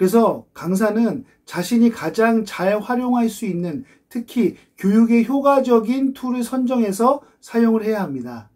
그래서 강사는 자신이 가장 잘 활용할 수 있는 특히 교육에 효과적인 툴을 선정해서 사용을 해야 합니다.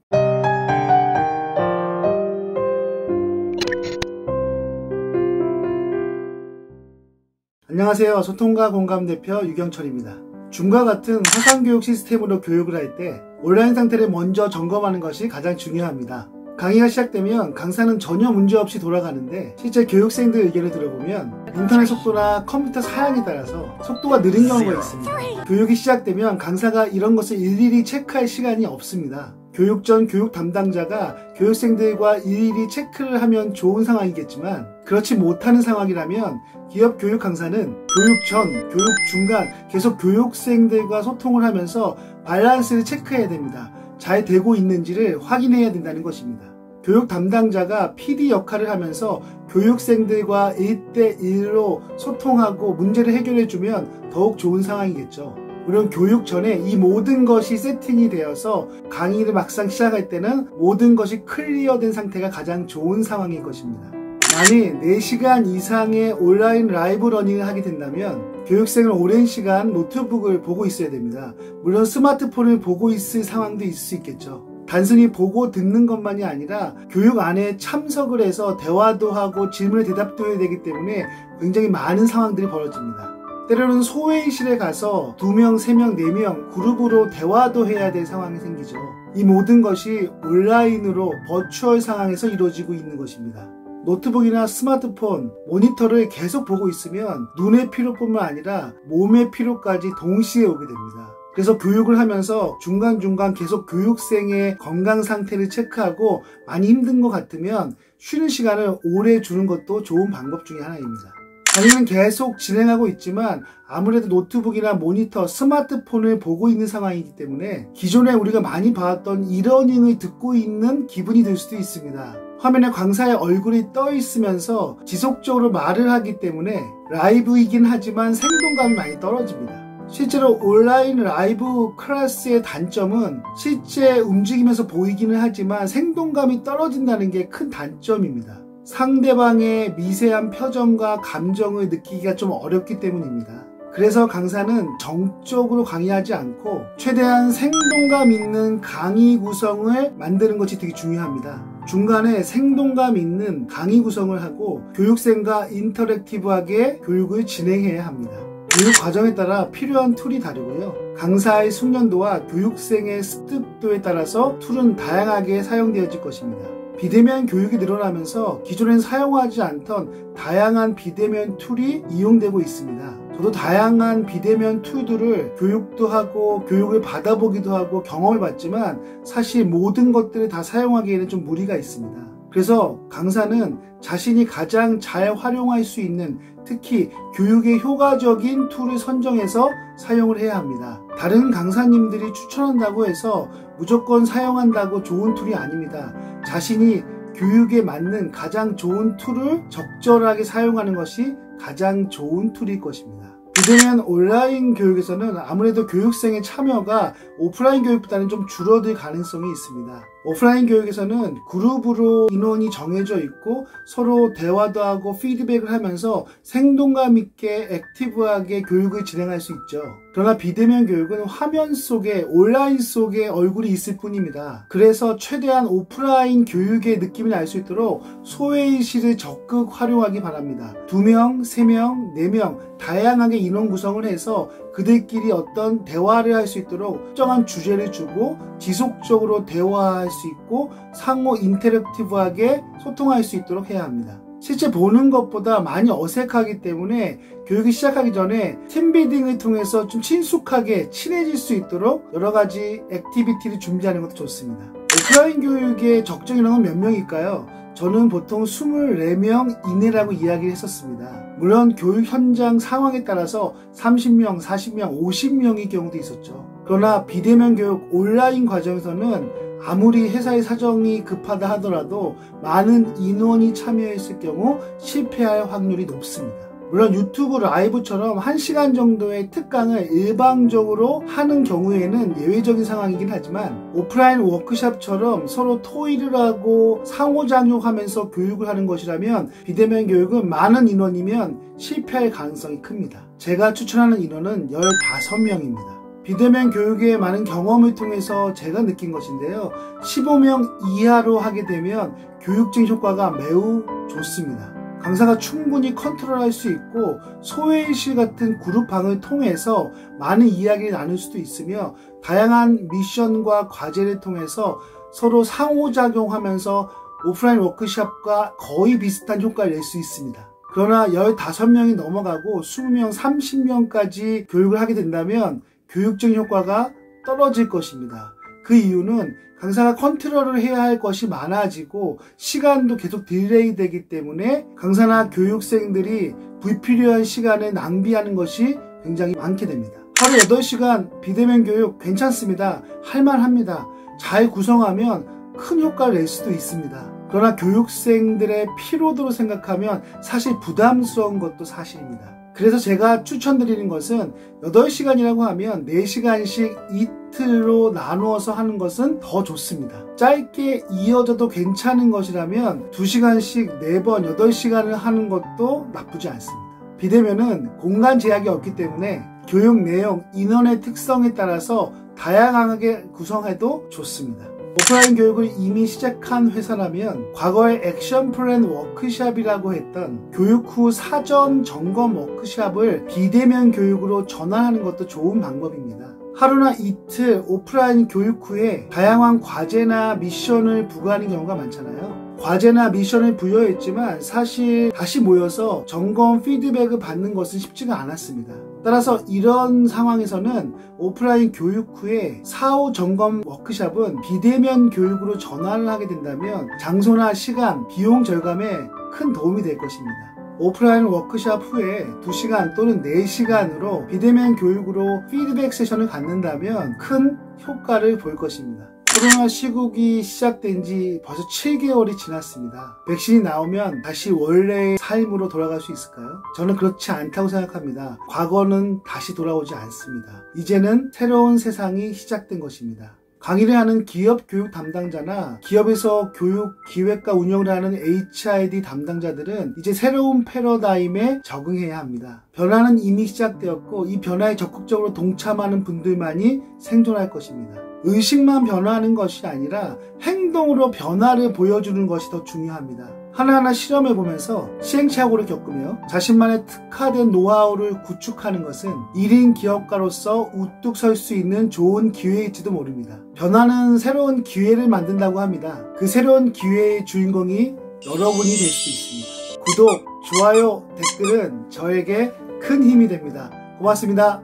안녕하세요. 소통과 공감 대표 유경철입니다. 줌과 같은 화상교육 시스템으로 교육을 할 때 온라인 상태를 먼저 점검하는 것이 가장 중요합니다. 강의가 시작되면 강사는 전혀 문제없이 돌아가는데 실제 교육생들 의견을 들어보면 인터넷 속도나 컴퓨터 사양에 따라서 속도가 느린 경우가 있습니다. 교육이 시작되면 강사가 이런 것을 일일이 체크할 시간이 없습니다. 교육 전 교육 담당자가 교육생들과 일일이 체크를 하면 좋은 상황이겠지만 그렇지 못하는 상황이라면 기업 교육 강사는 교육 전, 교육 중간 계속 교육생들과 소통을 하면서 밸런스를 체크해야 됩니다. 잘 되고 있는지를 확인해야 된다는 것입니다. 교육 담당자가 PD 역할을 하면서 교육생들과 1대1로 소통하고 문제를 해결해주면 더욱 좋은 상황이겠죠. 물론 교육 전에 이 모든 것이 세팅이 되어서 강의를 막상 시작할 때는 모든 것이 클리어된 상태가 가장 좋은 상황일 것입니다. 만일 4시간 이상의 온라인 라이브 러닝을 하게 된다면 교육생은 오랜 시간 노트북을 보고 있어야 됩니다. 물론 스마트폰을 보고 있을 상황도 있을 수 있겠죠. 단순히 보고 듣는 것만이 아니라 교육 안에 참석을 해서 대화도 하고 질문에 대답도 해야 되기 때문에 굉장히 많은 상황들이 벌어집니다. 때로는 소회의실에 가서 2명, 3명, 4명 그룹으로 대화도 해야 될 상황이 생기죠. 이 모든 것이 온라인으로 버추얼 상황에서 이루어지고 있는 것입니다. 노트북이나 스마트폰, 모니터를 계속 보고 있으면 눈의 피로뿐만 아니라 몸의 피로까지 동시에 오게 됩니다. 그래서 교육을 하면서 중간중간 계속 교육생의 건강 상태를 체크하고 많이 힘든 것 같으면 쉬는 시간을 오래 주는 것도 좋은 방법 중에 하나입니다. 강의는 계속 진행하고 있지만 아무래도 노트북이나 모니터, 스마트폰을 보고 있는 상황이기 때문에 기존에 우리가 많이 봐왔던 이러닝을 듣고 있는 기분이 들 수도 있습니다. 화면에 강사의 얼굴이 떠 있으면서 지속적으로 말을 하기 때문에 라이브이긴 하지만 생동감이 많이 떨어집니다. 실제로 온라인 라이브 클래스의 단점은 실제 움직이면서 보이기는 하지만 생동감이 떨어진다는 게 큰 단점입니다. 상대방의 미세한 표정과 감정을 느끼기가 좀 어렵기 때문입니다. 그래서 강사는 정적으로 강의하지 않고 최대한 생동감 있는 강의 구성을 만드는 것이 되게 중요합니다. 중간에 생동감 있는 강의 구성을 하고 교육생과 인터랙티브하게 교육을 진행해야 합니다. 교육 과정에 따라 필요한 툴이 다르고요. 강사의 숙련도와 교육생의 습득도에 따라서 툴은 다양하게 사용되어질 것입니다. 비대면 교육이 늘어나면서 기존엔 사용하지 않던 다양한 비대면 툴이 이용되고 있습니다. 저도 다양한 비대면 툴들을 교육도 하고 교육을 받아보기도 하고 경험을 봤지만 사실 모든 것들을 다 사용하기에는 좀 무리가 있습니다. 그래서 강사는 자신이 가장 잘 활용할 수 있는 특히 교육에 효과적인 툴을 선정해서 사용을 해야 합니다. 다른 강사님들이 추천한다고 해서 무조건 사용한다고 좋은 툴이 아닙니다. 자신이 교육에 맞는 가장 좋은 툴을 적절하게 사용하는 것이 가장 좋은 툴일 것입니다. 비대면 온라인 교육에서는 아무래도 교육생의 참여가 오프라인 교육보다는 좀 줄어들 가능성이 있습니다. 오프라인 교육에서는 그룹으로 인원이 정해져 있고 서로 대화도 하고 피드백을 하면서 생동감 있게 액티브하게 교육을 진행할 수 있죠. 그러나 비대면 교육은 화면 속에 온라인 속에 얼굴이 있을 뿐입니다. 그래서 최대한 오프라인 교육의 느낌을 알 수 있도록 소회의실을 적극 활용하기 바랍니다. 2명, 3명, 4명 다양하게 인원 구성을 해서 그들끼리 어떤 대화를 할 수 있도록 특정한 주제를 주고 지속적으로 대화할 수 있고 상호 인터랙티브하게 소통할 수 있도록 해야 합니다. 실제 보는 것보다 많이 어색하기 때문에 교육이 시작하기 전에 팀비딩을 통해서 좀 친숙하게 친해질 수 있도록 여러 가지 액티비티를 준비하는 것도 좋습니다. 오프라인 교육의 적정 인원은 몇 명일까요? 저는 보통 24명 이내라고 이야기를 했었습니다. 물론 교육 현장 상황에 따라서 30명, 40명, 50명의 경우도 있었죠. 그러나 비대면 교육 온라인 과정에서는 아무리 회사의 사정이 급하다 하더라도 많은 인원이 참여했을 경우 실패할 확률이 높습니다. 물론 유튜브 라이브처럼 1시간 정도의 특강을 일방적으로 하는 경우에는 예외적인 상황이긴 하지만 오프라인 워크숍처럼 서로 토의를 하고 상호작용하면서 교육을 하는 것이라면 비대면 교육은 많은 인원이면 실패할 가능성이 큽니다. 제가 추천하는 인원은 15명입니다. 비대면 교육의 많은 경험을 통해서 제가 느낀 것인데요. 15명 이하로 하게 되면 교육적 효과가 매우 좋습니다. 강사가 충분히 컨트롤할 수 있고 소회의실 같은 그룹방을 통해서 많은 이야기를 나눌 수도 있으며 다양한 미션과 과제를 통해서 서로 상호작용하면서 오프라인 워크숍과 거의 비슷한 효과를 낼 수 있습니다. 그러나 15명이 넘어가고 20명, 30명까지 교육을 하게 된다면 교육적 효과가 떨어질 것입니다. 그 이유는 강사가 컨트롤을 해야 할 것이 많아지고 시간도 계속 딜레이 되기 때문에 강사나 교육생들이 불필요한 시간을 낭비하는 것이 굉장히 많게 됩니다. 하루 8시간 비대면 교육 괜찮습니다. 할만합니다. 잘 구성하면 큰 효과를 낼 수도 있습니다. 그러나 교육생들의 피로도로 생각하면 사실 부담스러운 것도 사실입니다. 그래서 제가 추천드리는 것은 8시간이라고 하면 4시간씩 이틀로 나누어서 하는 것은 더 좋습니다. 짧게 이어져도 괜찮은 것이라면 2시간씩 4번 8시간을 하는 것도 나쁘지 않습니다. 비대면은 공간 제약이 없기 때문에 교육 내용, 인원의 특성에 따라서 다양하게 구성해도 좋습니다. 오프라인 교육을 이미 시작한 회사라면 과거에 액션 플랜 워크숍이라고 했던 교육 후 사전 점검 워크숍을 비대면 교육으로 전환하는 것도 좋은 방법입니다. 하루나 이틀 오프라인 교육 후에 다양한 과제나 미션을 부과하는 경우가 많잖아요. 과제나 미션을 부여했지만 사실 다시 모여서 점검 피드백을 받는 것은 쉽지가 않았습니다. 따라서 이런 상황에서는 오프라인 교육 후에 사후 점검 워크숍은 비대면 교육으로 전환을 하게 된다면 장소나 시간, 비용 절감에 큰 도움이 될 것입니다. 오프라인 워크숍 후에 2시간 또는 4시간으로 비대면 교육으로 피드백 세션을 갖는다면 큰 효과를 볼 것입니다. 코로나 시국이 시작된 지 벌써 7개월이 지났습니다. 백신이 나오면 다시 원래의 삶으로 돌아갈 수 있을까요? 저는 그렇지 않다고 생각합니다. 과거는 다시 돌아오지 않습니다. 이제는 새로운 세상이 시작된 것입니다. 강의를 하는 기업 교육 담당자나 기업에서 교육 기획과 운영을 하는 HRD 담당자들은 이제 새로운 패러다임에 적응해야 합니다. 변화는 이미 시작되었고 이 변화에 적극적으로 동참하는 분들만이 생존할 것입니다. 의식만 변화하는 것이 아니라 행동으로 변화를 보여주는 것이 더 중요합니다. 하나하나 실험해보면서 시행착오를 겪으며 자신만의 특화된 노하우를 구축하는 것은 1인 기업가로서 우뚝 설 수 있는 좋은 기회일지도 모릅니다. 변화는 새로운 기회를 만든다고 합니다. 그 새로운 기회의 주인공이 여러분이 될 수도 있습니다. 구독, 좋아요, 댓글은 저에게 큰 힘이 됩니다. 고맙습니다.